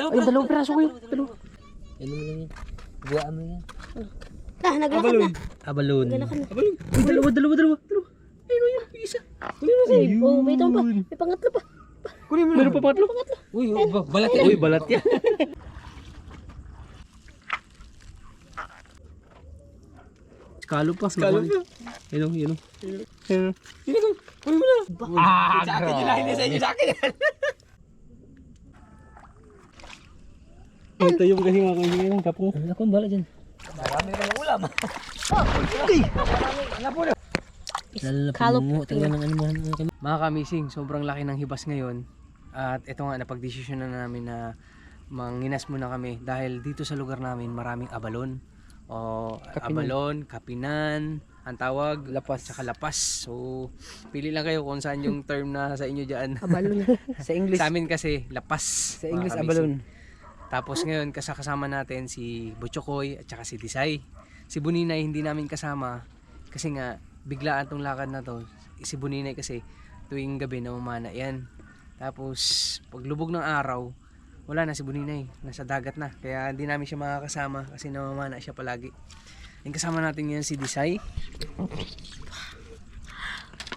Ay, dalawang piraso ko yun. Dalawa. Ano mo lang yan? Buwaan mo yan. Naglakad na. Abalon. Ay, dalawa. Ayun o yun, isa. Oh, may ito pa. May pangatlo pa. Kunin mo na. Meron pa pangatlo. Uy, balat yan. Uy, balat yan. Skalo pa. Yun o. Kunin mo na. Sa akin yun lang. Hindi sa inyo, sa akin yan. Ito yung kasi mga kaibigan ng kapong. Ako, balat dyan. Marami na kayong ulam. Kalop. Mga kamising, sobrang laki ng hibas ngayon. At ito nga, napagdesisyon na namin na manginas muna kami. Dahil dito sa lugar namin, maraming abalon. Abalon, kapinan, ang tawag, lapas, saka lapas. So, pili lang kayo kung saan yung term na sa inyo dyan. Abalon. Sa English. Sa amin kasi, lapas. Sa English, abalon. Tapos ngayon, kasama natin si Butchokoy at saka si Disay. Si Buninay hindi namin kasama kasi nga biglaan tong lakad na to. Si Buninay kasi tuwing gabi namamana yan. Tapos paglubog ng araw, wala na si Buninay, nasa dagat na. Kaya hindi namin siya makakasama kasi namamana siya palagi. Yung kasama natin yan si Disay.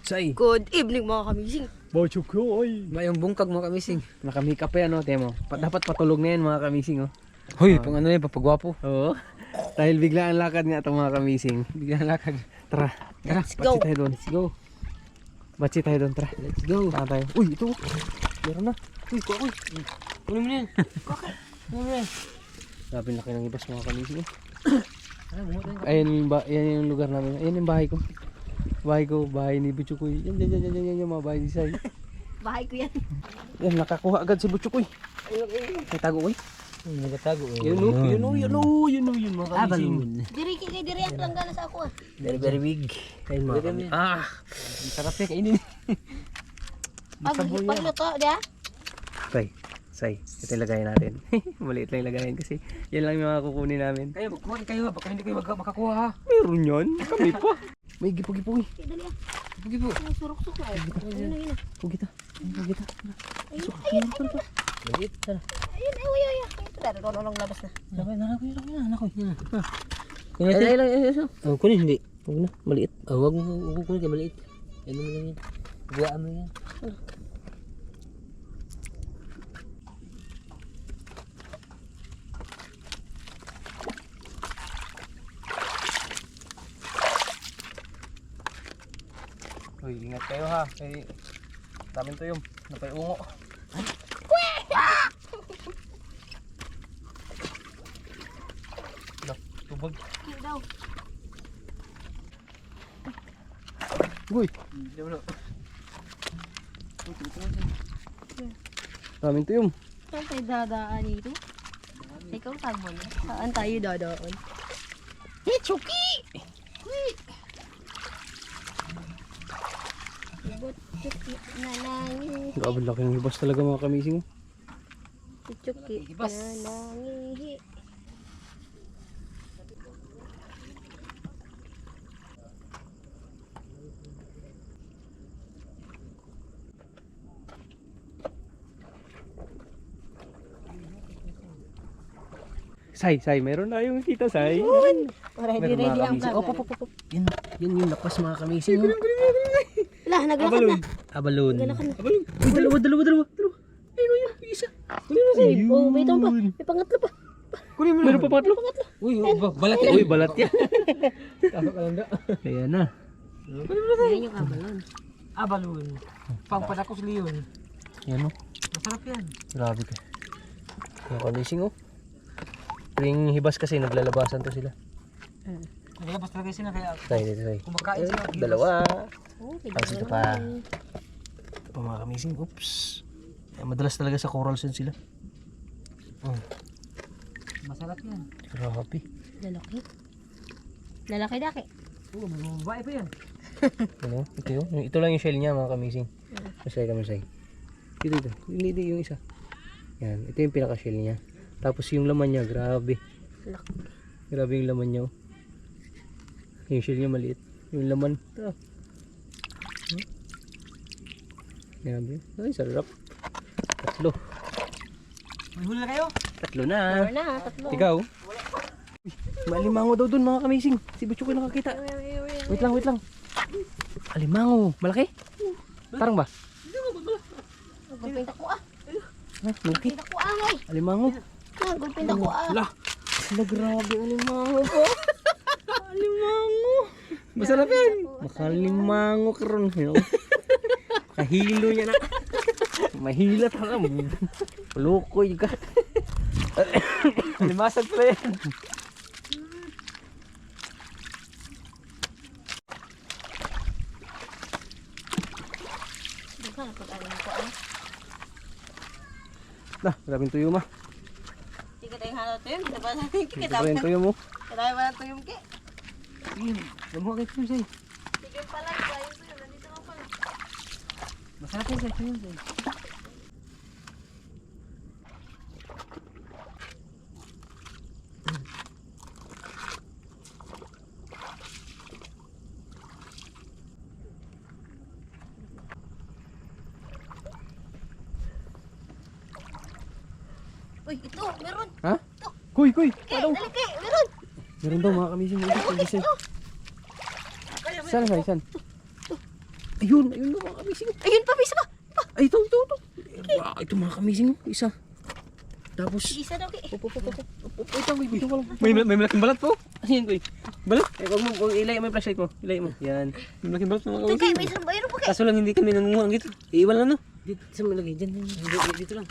Disay. Good evening mga kamising. Butchokoy. Mayong bungkag mo kamising. Nakamikap pa yan, no, Temo. Dapat patulog na yan mga kamising, oh. Hoy, pang ano yan, papagwapo. Oo. Dahil biglaan lakad nga itong mga kamising. Biglaan lakad. Tara. Let's go. Batsi tayo doon. Let's go. Batsi tayo doon. Tara. Let's go. Tara tayo. Uy, ito. Meron na. Uy, kuha. Kunin mo na yan. Kunin mo na yan. Grabe laki ng ibas mga kamising. Ano, bumuha tayo. Ayan yung lugar namin. Ayan yung bahay ko. Bahay ni Butchokoy. Yan yung mga bahay ni Sai. Bahay ko yan. Yan, nakakuha agad si Butchokoy. May tago ko. Nagatago eh. Yun mga kamising. Diri kay diri ang langgana sa ako ah. Very big. Ayun mga kamising. Ang sarap yan kainin. Pagluto, dia. Say, ito ilagay natin. Maliit lang ilagayin kasi yan lang yung mga kukunin namin. Kayo, magkuhan kayo ha. Baka hindi kayo makakuha ha. Meron yan. Kami pa. May gipo-gipo eh. Dali ah. Pugi-po. Surok-surok na. Ayun. Pugita. Ayun. Maliit. Tara. Ayun. Ito na lang labas na. Kunin Ay. Oh, kunin hindi. Huwag na. Maliit. Oh, wag mo kunin kayo maliit. Ano mo lang yan. Buwaan mo yan. Uy, ingat kayo ha. Kay daming tuyom. Napay ungo. Tubag. Daw. Uy, daming tuyom. Saan tayo dadaan ito? Ikaw tagmo na. Saan tayo dadaan? Chuki! Chuki na nangihi. Grabe laki ng hibas talaga mga kamising. Chuki na nangihi. Say, meron na yung kita, Say. Ready ang vlog. Op. Yan yung lapas mga kamising. Oh. Wala, naglakad na. Abalon. Naglakad na. Uy, dalawa. Ayun yun, isa. Oh, may ito pa. May pangatlo pa. Kunin mo na. Meron pa pangatlo. Uy, balat yan. Uy, balat yan. Tapos ka lang da. Ayan na. Yan yung abalon. Abalon. Pangpadakos liyon. Yan o. Masarap yan. Grabe ka. Mga kamising oh. Tuwing hibas kasi naglalabasan to sila. Naglabas talaga sila kaya Say. kumakain sila. Dalawa. Oh, Tapos ito pa. Ito pa mga kamising. Oops. Madalas talaga sa coral sand sila. Masarap yan. Grabe. Lalaki daki. Oo, may mga babae pa yan. Ano? Ito yun. Ito lang yung shell niya mga kamising. Masay. Dito. Hindi yung isa. Yan. Ito yung pinaka-shell niya. Tapos yung laman niya, grabe. Grabe yung laman niya. Yung shell niya maliit. Yung laman. Grabe. Ay, sarap. Tatlo. May huli na kayo? Tatlo na. Four na, tatlo. Ikaw? Uy, may alimango daw dun mga kamising. Si Butchoy nakakita. Wait lang, wait lang. Alimango. Malaki? Tarang ba? Gulpinta ko ah. Ha? Malaki? Gulpinta ko ah, ngay. Alimango. Gulpinta ko ah. Lah. Sila grabe alimango po. Alimango. Masarap yan. Makalimango karon. Kahilo niya na. Mahilat ka. Lukoy ka. Limasag pala yan. Bukan na pag-alim ko ah. Dah, grabing tuyo ma. Hindi tayong halo tuyong. Kita ba natin Ito pa yung tuyo mo. Kaya ba na tuyong ki? Gamuha kayo tuyo sa'yo. Sige pala, yung tuyong. Nandito ka pala. Masarap yan sa'yo tuyo sa'yo. Uy, ito, meron. Ha? Kuy, kuy. Dali ki, meron. Meron daw mga kamising. Saan, saan, saan? Ayun, ayun daw mga kamising. Ayun pa, isa pa. Ay, ito. Ito mga kamising. Isa. Tapos, Isa daw ki. ito, may malaking balat po. Ano yan, kuy? Balat? Eh, huwag ilay mo yung flashlight mo. Ilay mo. Yan. May malaking balat mga Ito kay, kamising. may isang bayro pa ki. Kaso lang hindi kami nangunguha dito. Iiwan lang no? Dito sa malagay dyan. Dito lang.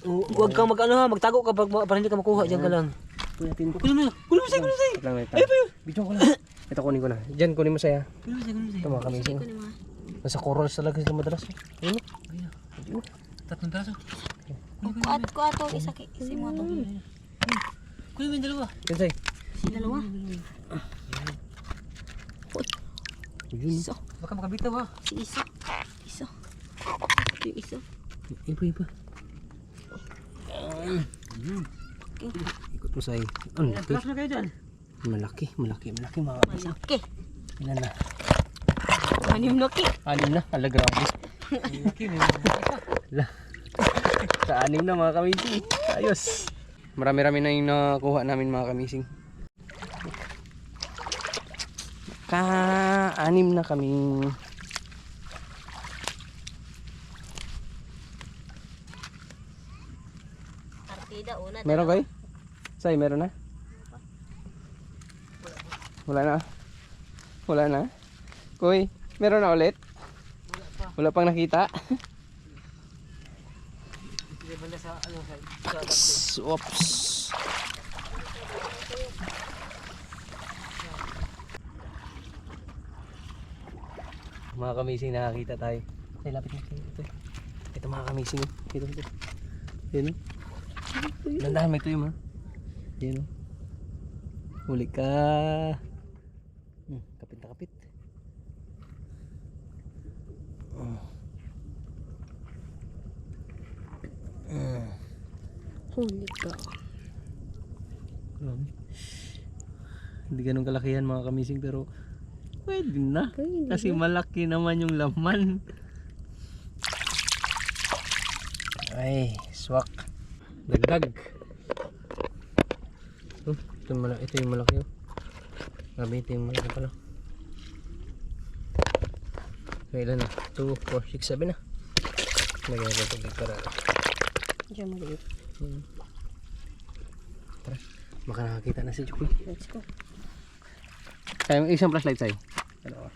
Huwag kang magtago kapag para hindi ka makuha. Diyan ka lang. Kunin mo sa'yo. Wait lang. Bidyo ko lang. Ito kunin ko na. Diyan kunin mo sa'yo. Ito mga kamising. Nasa corals talaga sila madalas. Ayun o. Tatlong peraso. Ko ato, isa ki. Isi mo ato. Kunin mo yung dalawa. Yan sa'yo. Si dalawa. Ayun. Isa. Baka makabitaw ha. Si isa. Isa. Yung isa. Iba. Ikot mo sa'yo. Ano? Ilang peraso na kayo dyan? Malaki mga kamising. Malaki. Ilan na? Anim na ki. 6 na. Ala, grabe. Ala. Sa 6 na mga kamising. Ayos. Marami-rami na yung nakuha namin mga kamising. Ka-6 na kaming Partida una. meron kayo? Say, meron na? Wala na? Kuy, meron na ulit? Wala pang nakita? Sige banda sa ano Oops. Mga kamising nakakita tayo. Say, lapit mo. Ito mga kamising. Ito. Yan o. Dandahan, may tuyo mo. Yan o. Huli ka. Kapit na kapit. Huli ka. Grabe. Hindi ganun kalakihan mga kamising pero pwede na. Kasi malaki naman yung laman. Ay, swak. Dagdag. Ito yung malaki. Grabe, ito yung malaki pala. Kailan na? 2, 4, 6, 7 na. Lagyan natin tubig para. Diyan maliit. Tara, baka nakakita na si Chukoy. Let's go. Kaya may isang flashlight sa'yo. Dalawa.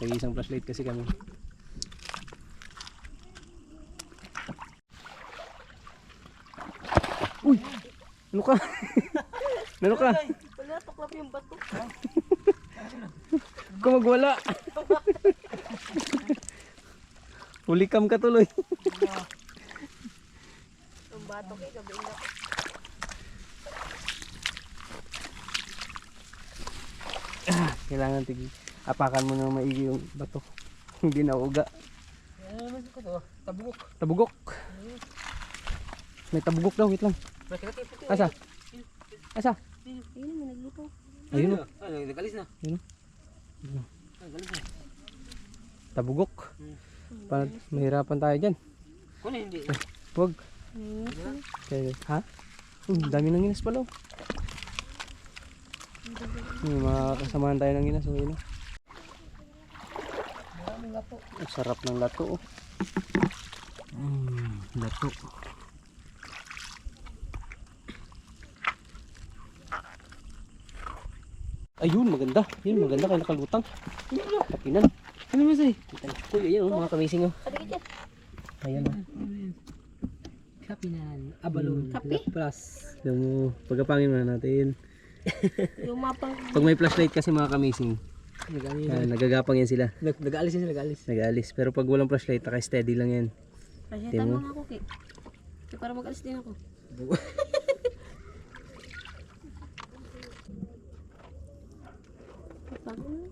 Kaya isang flashlight kasi kami. Uy! Ano ka? Ano ka? Wala, tuklap yung bato. Kung magwala. Hulikam ka tuloy. Yung bato kay gabi na. Kailangan apakan mo na maigi yung bato. Hindi na uga. Ano naman ko to? Tabugok. Tabugok. May tabugok daw, wait lang. Asa? Asa? Ayun mo nagluto. Ayun o. Ano, nagalis na. Ayun o. Nagalis na. Tabugok. Mahirapan tayo dyan. Kuno hindi. Huwag. Okay. Ha? Dami ng ginas pala. Mga kasamahan tayo ng ginas. Okay, no? Ang sarap ng lato. Lato. Ayun, maganda. Yun, maganda kay nakalutang. Kapinan. Ano mo say? Kuya, yan oh, mga kamising oh. Ayan oh. Kapinan. Abalon. Kapi? Plus. Alam mo, pagkapangin muna natin. Yung mapang... Pag may flashlight kasi mga kamising, nagagapang yan sila. Nag-aalis yan, nag-aalis. Nag-aalis. Pero pag walang flashlight, naka-steady lang yan. Pasyatan mo nga ako, Ki. Para mag-alis din ako.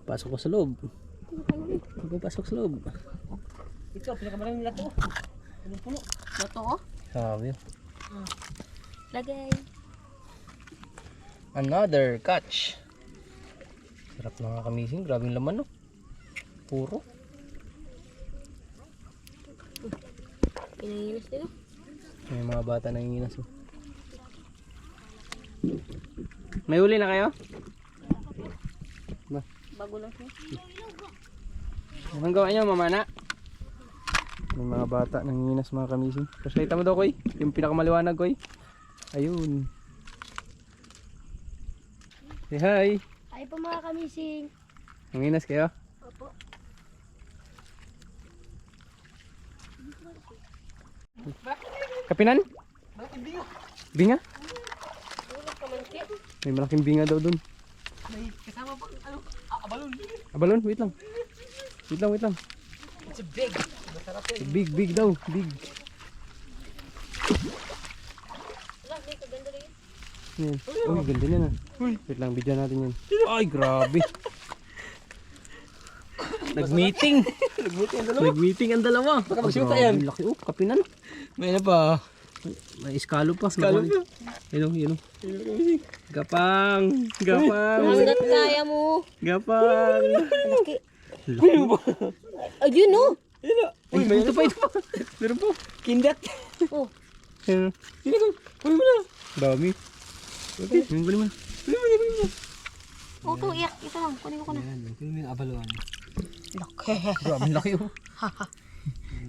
Pasok ko sa loob. Pasok sa loob. Ito, pinakamaraming lato. Puno-puno. Totoo? Sabi. Lagay. Another catch. Sarap na mga kamising. Grabing laman no. Puro. Pinanginas din oh. May mga bata nanginginas oh. May huli na kayo? Ba? Bago lang siya. Anong gawa nyo, mamana? May mga bata nanginginas mga kamising. Flashlight mo daw, Koy. Yung pinakamaliwanag, Koy. Ayun. Say hi. Ay po mga kamising. Nanginginas kayo? Opo. Kapinan? Binga? Tulog ka man, Ki. May malaking binga daw dun. May kasama pa, ano, abalon. Abalon, wait lang. Wait lang. It's a big. Masarap yan. Big daw. Big. Wala, may kaganda rin. Yan. Uy, ganda niya na. Wait lang, video natin yan. Ay, grabe. Nag-meeting. Nag-meeting ang dalawa. Baka magsyuta Grabe, yan. Laki, oh, kapinan. May ano pa. May iskalo pa. Iskalo pa. Yun. Gapang. Hanggat kaya mo. Gapang. Laki. Laki. Ayun oh. Ay, ito pa. Meron pa. Kindat. Oh. Ayun. Kunin mo na. Dami. Okay. Kunin mo. Oh, ito, iyak. Ito lang. Kunin ko na. Ayan, kunin mo yung abalon. Laki. Grabe, laki oh.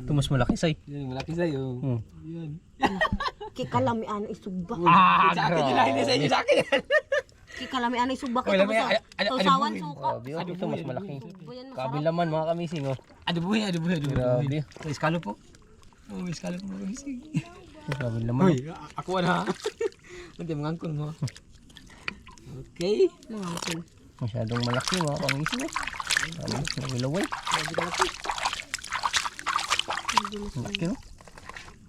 Ito mas malaki, say. Yan, malaki sa'yo. Yan. Kikalamian isugba. Sa akin yun lang, hindi sa inyo, sa akin yan. Kikalamian isugba. Wala, Kita mo may- sa ano sausawan buhin? suka. Grabe, oh. Ito mas malaki. Buyan masarap. Kabilaman mga kamising, oh. Adubuhin. Grabe. May iskalo po. Oh, may iskalo po. Grabe laman. Hoy, ako na. Hindi, mga angkol mo. Okay. Mga asin. Masyadong malaki mga kamising, oh. Grabe, nagulaway. Malaki, oh.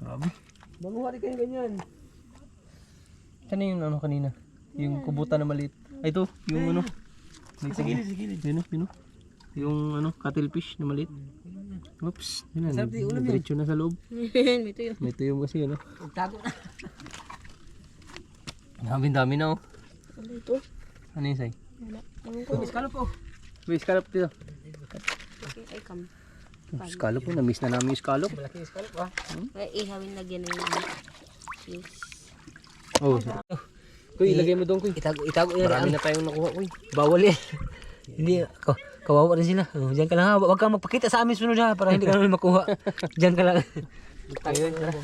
Grabe. Manguha rin kayo ganyan. Saan na yung ano kanina? Yung kubutan na maliit. Ay, ito. Yung ano. Sa gilid. Yun, oh, yun, oh. Yung ano, cuttlefish na maliit. Oops. Yun na. Masarap din, ulam yan. Diretso na sa loob. May tuyo. May tuyong kasi, ano. Tago na. Dami na, oh. Ano ito? Ano yung say? Wala. Ewan ko. May iskalo po. May scallop dito. Okay, ay kam. Scallop, oh. Na-miss na namin yung scallop. Malaki yung iskalo po. Ay, ihawin lagyan ng cheese. Oh. Kuy, ilagay mo doon, kuy. Itago Marami na tayong nakuha, kuy. Bawal yan. Hindi, kawawa rin sila. Oh, diyan ka lang ha. Huwag kang magpakita sa amin sunod ha. Para hindi ka namin makuha. Diyan ka lang. Ayun, tara.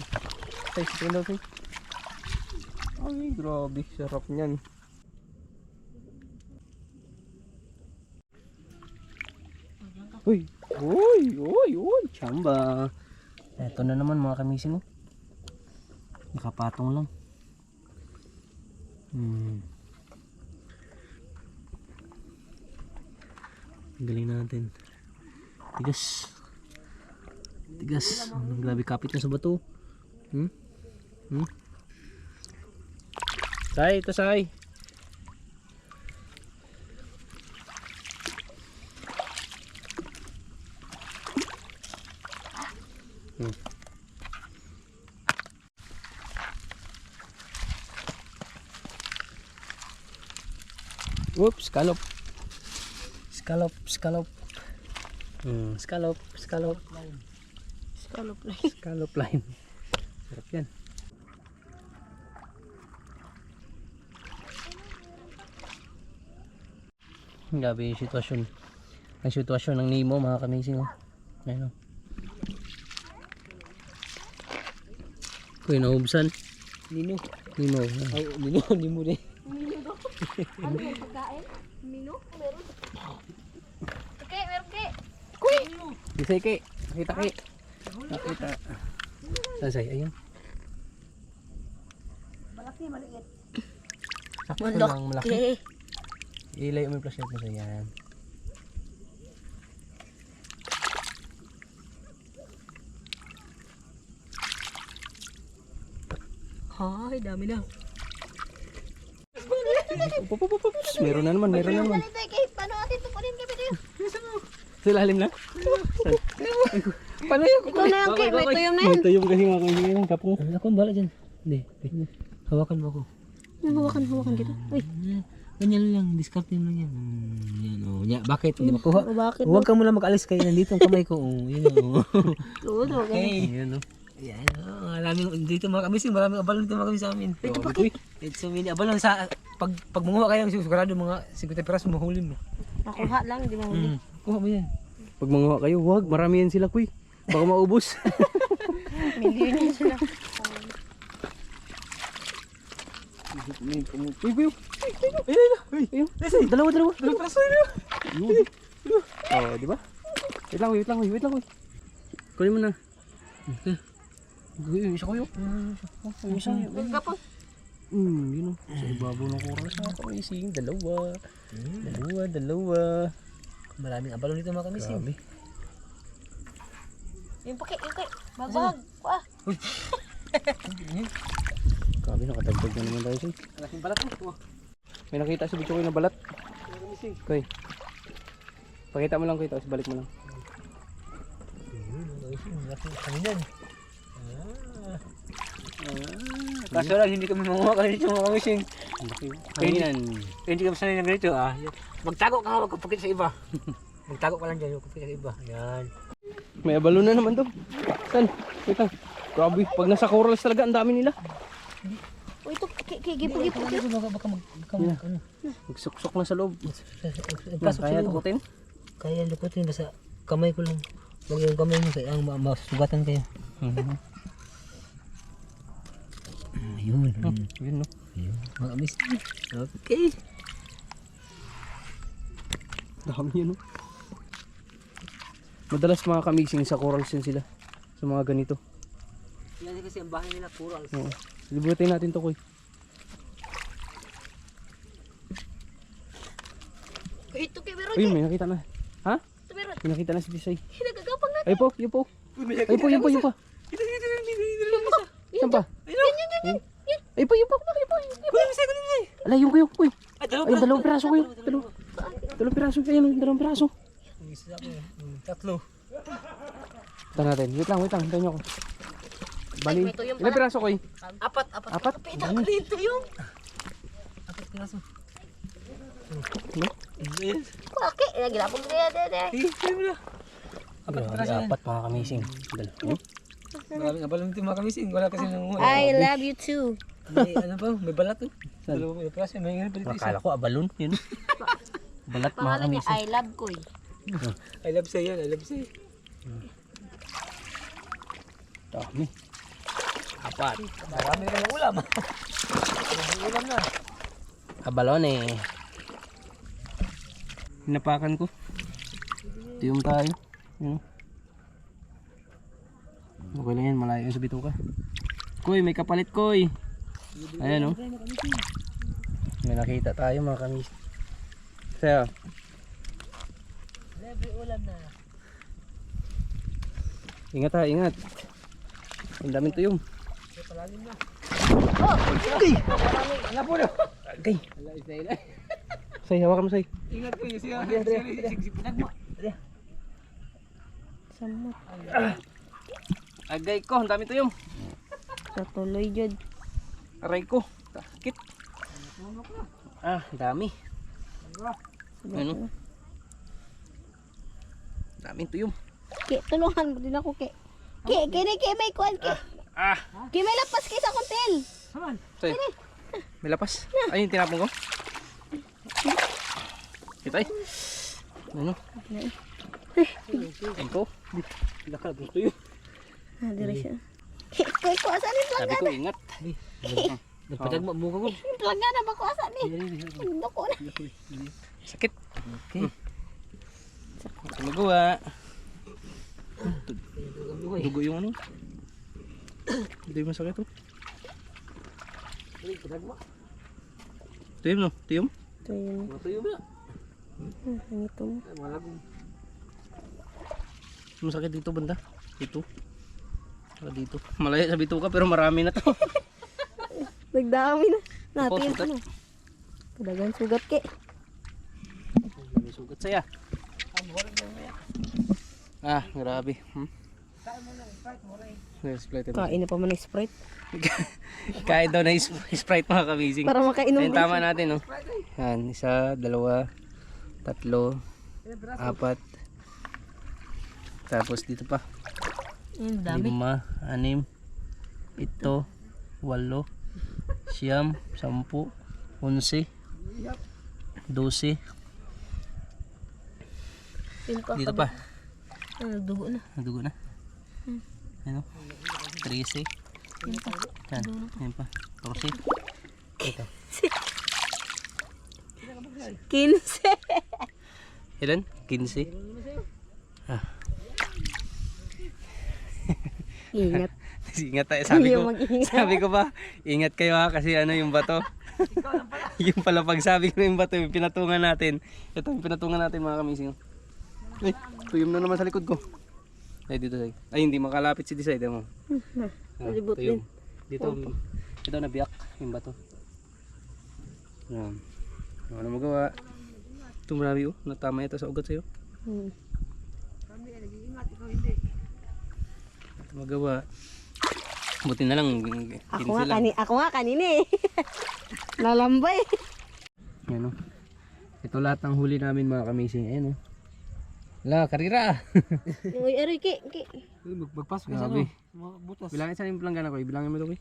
Say, sige daw, say. Ay, grabe. Sarap niyan. Uy, chamba. Eto na naman mga kamising, oh. Nakapatong lang. Galing natin. Tigas. Grabe kapit na sa bato. Say, ito say. Oops, scallop. Scallop. Scallop. Scallop line. Scallop line. Sarap yan. Grabe yung sitwasyon. Ang sitwasyon ng Nemo mga kamising. Oh. Ayun oh. Kuya naubsan. Nino. Nemo. Ay, Nino din. Ano yung pagkain? Mino? Meron? Okay, meron ke. Disay kay. Nakita kay. Nakita. Sasay. Ayun. Malaki, maliit. Sakto lang malaki. Ilay mo yung flashlight mo sa yan. Ay, dami na. Meron na naman. Ganito kay, paano natin tupunin kami dito? Sa ilalim na? Paano yun? Ikaw na yung kay, may tuyom na yan. May tuyom kasi mga kamising yung kapong. Ako ang bala dyan. Hindi. Hawakan mo ako. Hawakan kita. Uy, Ganyan lang, discard lang yan. Yan oh. Bakit? Hindi makuha. bakit? Huwag ka muna mag-alis kayo. Nandito ang kamay ko. Oh, yun oh. Tudo, ganyan. Ayun oh. Ayan oh. Maraming dito mga kamising. Maraming abalon dito mga kamising sa amin. Ito pa kay. It's so many abalon sa pag manguha kayo sigurado mga 50 piraso mahuli mo. Nakuha lang, di mahuli. Kuha mo yan. Pag manguha kayo, wag. Marami yan sila kuy. Baka maubos. Milyon yun sila. Uy. Ayun. Dalawa. Dalawa piraso yun. Oh, di ba? Wait lang. Kunin mo na. Uy, isa ko yun. Isa yun. Gagapon. Yun o. Sa ibabaw ng kuras na kamising. Dalawa. Maraming abalon dito mga kamising. Grabe. Yung pake. Magbahag. Wah. Grabe, nakatagdag na naman tayo siya. Malaking balat mo. May nakita si Butchoy na balat. Koy. Pakita mo lang Koy, tapos balik mo lang. Kaminan. Kaso lang hindi kami manguha kasi dito mga kamising. Kanginan. Hindi kami sanay ng ganito ah. Magtago ka nga, wag kapagkita sa iba. Magtago ka lang dyan, wag kapagkita sa iba. Yan. May abalo na naman to. Saan? Wait lang. Grabe, pag nasa corals talaga, ang dami nila. Uy, ito. Gipo. Baka ano. Magsuksok na sa loob. Pasok Kaya sa loob. tukutin? Kaya lukutin basta kamay ko lang. Huwag yung kamay mo kaya ang masugatan kayo. Ayun. Yun no. Ayun. Mga amis. Okay. Dami yun no. Madalas mga kamising sa corals yun sila. Sa mga ganito. Yan kasi ang bahay nila puro alas. Oo. Libutin natin to Koy. Ito kay meron. Uy, may nakita na. Ha? Ito meron. May nakita na si Disay. Nagagapang na. Ay po, yun po. Yun pa. Saan pa? Ay po. Ala, yun ko. Uy. Ay, dalawang piraso ko yun. Dalawang piraso. Ayun, dalawang piraso. Tatlo. Ito natin. Wait lang. Hintayin nyo ako. Bali. May tuyong Ilang piraso ko eh? Apat. Apat? Pita ko dito yung. Apat piraso. Pake. Nagilapong dede. Grabe, apat mga kamising. Maraming abalong dito mga kamising. Wala kasi nanguha. I love you too. May ano pa? May balat oh. Dalawang piraso. May nga pa dito. Akala ko abalon. Yun. Balat mga Pangalan niya, kamising. I love ko eh. I love sa'yo yan. I love sa'yo. Dami. Apat. Marami na kayong ulam. May ulam na. Abalon eh. Hinapakan ko. Tiyom tayo. Yun. Okay lang yan, malayo yung sa bituka. Koy, may kapalit Koy. Ayan o. May nakita tayo mga kamis. Kaya, May ulam na. ingat ha, ingat. Ang daming tuyong. Palalim na. Ala po na. Okay. Say, hawakan mo say. Ingat ko yung siya. Sigsipinag mo. Samot. Agay ko, ang daming tuyong. Sa tuloy jud. Aray ko. Sakit. Dami. Ano? Daming tuyong. Ke, tulungan mo din ako ke. Kini may kuan ki. Ki may lapas kay sa kontel. Sa'yo. May lapas. Ay, yung tinapon ko. Kita eh. Ano? Ito. Lakal gusto yun. Ah, dire siya. Koy ko asa ni Sabi ko, ingat. Nagpatag mo ko. Plaga na ba ko asa ni? Doko na. Sakit. Okay. Ito magawa. Dugo yung ano. Hindi masakit oh. Tuyom no? Tuyom? Ito yun. Matuyo ba? Ang ito mo. Malagong. Masakit dito banda. Dito. Saka dito. Malaya sa bituka pero marami na to. Nagdami na. Ako, Natin sugat. ano. Padagan sugat ke. May sugat saya. Ah, grabe. Sprite. Kain na pa man ng Sprite. Kain daw na Sprite mga kamising. Para makainom Ayun, din tama siya. natin no. Yan, 1, 2, 3, 4. Tapos dito pa. Ang dami. 5, 6, 7, 8, 9, 10, 11, 12. Dito pa. Dugo na. Nadugo na. Ano? 13. Yan. Yan pa. 14. Ito. 15. Ilan? 15. Ah. Ingat. Ingat tayo. Sabi ko, Hindi mag-ingat. sabi ko ba, ingat kayo ha kasi ano yung bato. Yung pala pag sabi ko yung bato, yung pinatungan natin. Ito yung pinatungan natin mga kamising. Ay, tuyom na naman sa likod ko. Ay, dito say. Ay, hindi makalapit si Disay. Demo. Malibot tuyom. din. Dito, ito nabiyak yung bato. Yan. Ano na magawa? Ito marami oh. Natama ito sa ugat sa'yo. Ito magawa. Buti na lang. Ako nga kanina eh. Lalambay. Yan o. Ito lahat ng huli namin mga kamising. Ayan o. Wala, karira. Uy, aray ki. Magpasok Grabe. Butas. Bilangin saan yung planggana ko. Bilangin mo ito ko.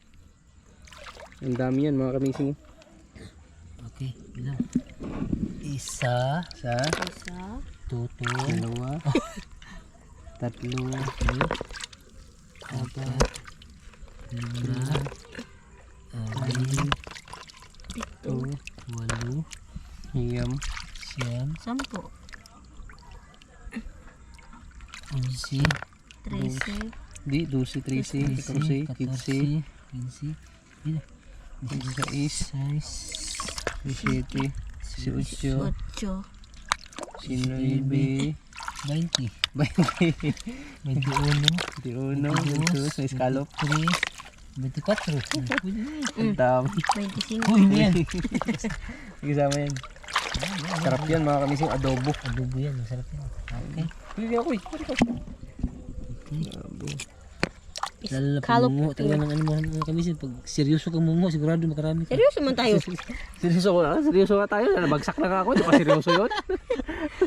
Ang dami yan mga kamising. Okay, bilang. Isa, Sa, Isa. tuto, 2, 3, apat, lima, anim, 7, 8, 9, siyam, 10. 11, 13. di, 12, 13, 14, 15, 15, 16, 17, 18, 8. 19, 20, 20, 21, 22, sa escalop. 23, 24. Ang dami. 25. Uy, yan. Kasama yan. Sarap yan mga kamising. Adobo. Adobo yan, masarap yan. Okay. Pili ako eh. Lalo na pag Kalop. mungo, talaga ng ano mga kamisin. Pag seryoso kang mungo, sigurado makarami ka. Seryoso man tayo. Seryoso ko na. Seryoso nga tayo. Nabagsak na nga ako. Di pa seryoso yun.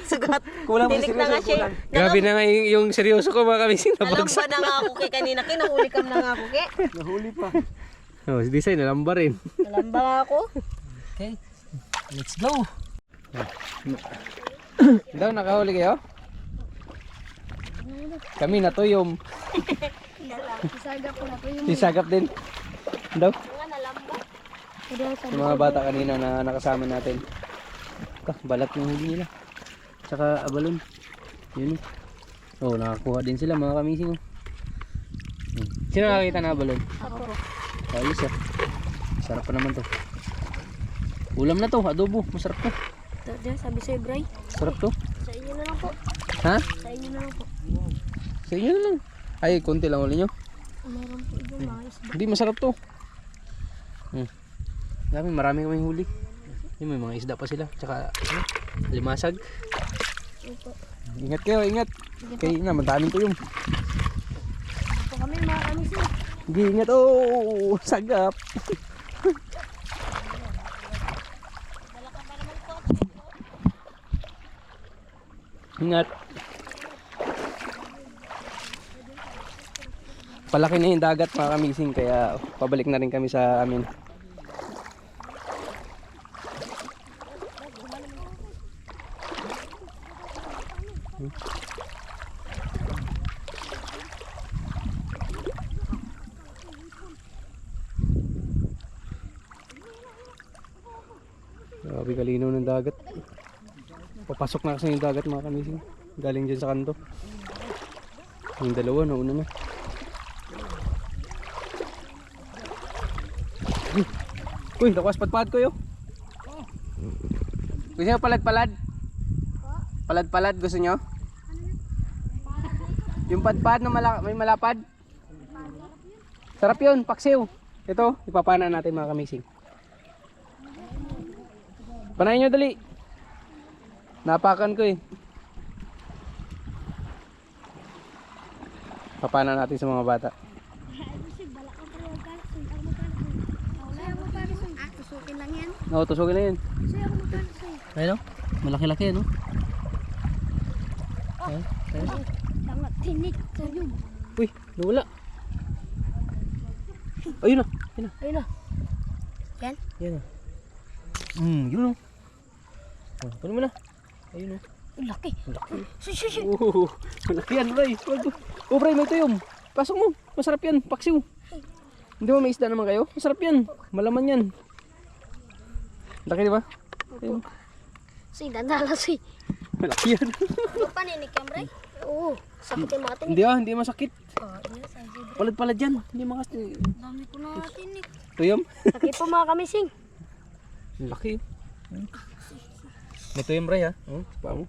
Sugat. Kulang pa Tinik na nga siya. Grabe na nga yung seryoso ko mga kamising. Nalamba Nabagsak. na nga ako kay kanina. Kinahuli kam na nga ako kay. Nahuli pa. Oh, si Disay nalamba rin. Nalamba nga ako. Okay, let's go. Daw, nakahuli kayo? Kami natuyom. Isagap ko na to yung Sisagap din. Daw. mga nalamba. Yung mga bata kanina na nakasama natin. Balat yung huli nila. Tsaka abalon. Yun. Oh, nakakuha din sila mga kamising. Sino nakakita na abalon? Ako po. Ayos ah. Sarap pa naman to. Ulam na to, adobo. Masarap to. Ito dyan, sabi sa'yo, Bray. Sarap to. Sa inyo na lang po. Ha? Sa inyo na lang po. Sa inyo na lang. Ay, konti lang uli nyo. Meron po dyan mga isda. Hindi, masarap to. Marami kaming huli. May mga isda pa sila. Tsaka, limasag. Ito. Ingat kayo, ingat. Kaya nga, madaming tuyong. Ito kami mga kamisin. Hindi, ingat. Oh, sagap. Ingat. palaki na yung dagat mga kamising, kaya pabalik na rin kami sa amin. Grabe kalinaw ng dagat. Papasok na kasi yung dagat mga kamising. Galing dyan sa kanto. Yung dalawa, nauna na. Uy, nakuha padpad ko yun. Gusto nyo palad-palad? Palad-palad gusto nyo? Yung padpad na may malapad? Sarap yun, paksiw. Ito, ipapana natin mga kamising. Panayin nyo dali. Napakan ko eh. Papana natin sa mga bata. Tusukin lang yan. Oo, tusukin na yun. Sa'yo ako magkano sa'yo. Ayun o, malaki-laki no? Sangat tinik. Sa'yo. Uy, nawala. Ayun na, ayun na. Ayun na. Yan. Yan na. Yun o. Kunin mo na. Ayun o. Ang laki. Laki. Sushi. Malaki yan, Bray. Oh, Bray, may tuyom. Pasok mo. Masarap yan. Paksiw. Hindi mo may isda naman kayo? Masarap yan. Malaman yan. Laki, di ba? Ayun. Say, dandala say. Malaki yan. Paninik yan, Bray? Oo. Sakit yung mga tinik. Hindi hindi masakit. Yes, ay, Bray. Palad-palad yan. Hindi makas. Dami ko na tinik. Tuyom? Sakit po mga kamising. Laki. May tuyom, Bray ha. Pa mo.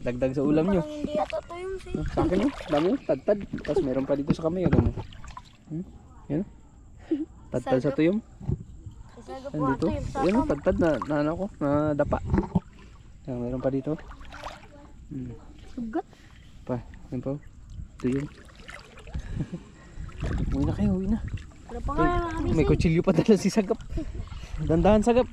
Dagdag sa ulam nyo. Parang hindi ata to yung say. Sa akin yun. Dami yun. Tad-tad. Tapos meron pa dito sa kamay. Ano? Yan. Tad-tad sa tuyom. Sasaga po Nandito. ato yung Yan, sakam. tad-tad na ano ko. Na dapa. Yan, meron pa dito. Sugat. Pa. Yan pa. Tuyom. Uwi na kayo. Uwi na. Ano pa nga yung mga kamising? May kutsilyo pa dala si Sagap. Dandahan Sagap.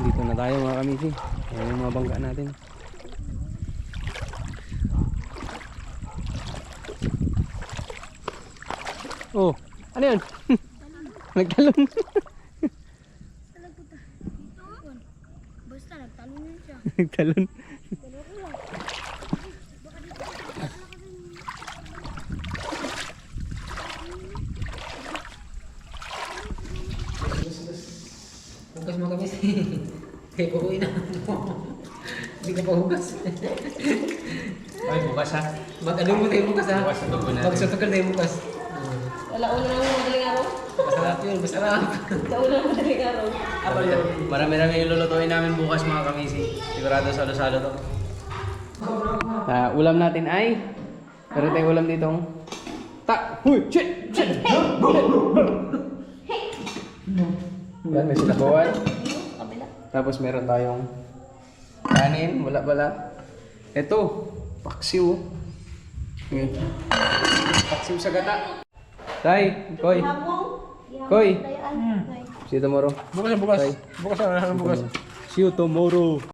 Dito na tayo mga kamising. Ayan yung mga bangka natin. Oh, ano yun? Nagtalon. Basta nagtalon yun siya. Nagtalon. Hugas mo kami. Kaya kukuin na. Hindi ka pa hugas. Ay, bukas ha. Mag-ano mo tayo bukas ha? Bukas na natin. Magsutukal tayo bukas. Wala una lang mo madaling araw. Masarap yun, masarap. Sa una lang madaling araw. Marami-rami yung lulutuin namin bukas mga kamisi. Sigurado salo-salo to. Ulam natin ay meron tayong ulam dito. Huy! Shit! Yan, may sinabawan. Kabila. Tapos meron tayong kanin, wala. Ito, paksiw. Paksiw sa gata. Tay, Koy. Koy. See you tomorrow. Bukas. Tay. Bukas na bukas. See you tomorrow.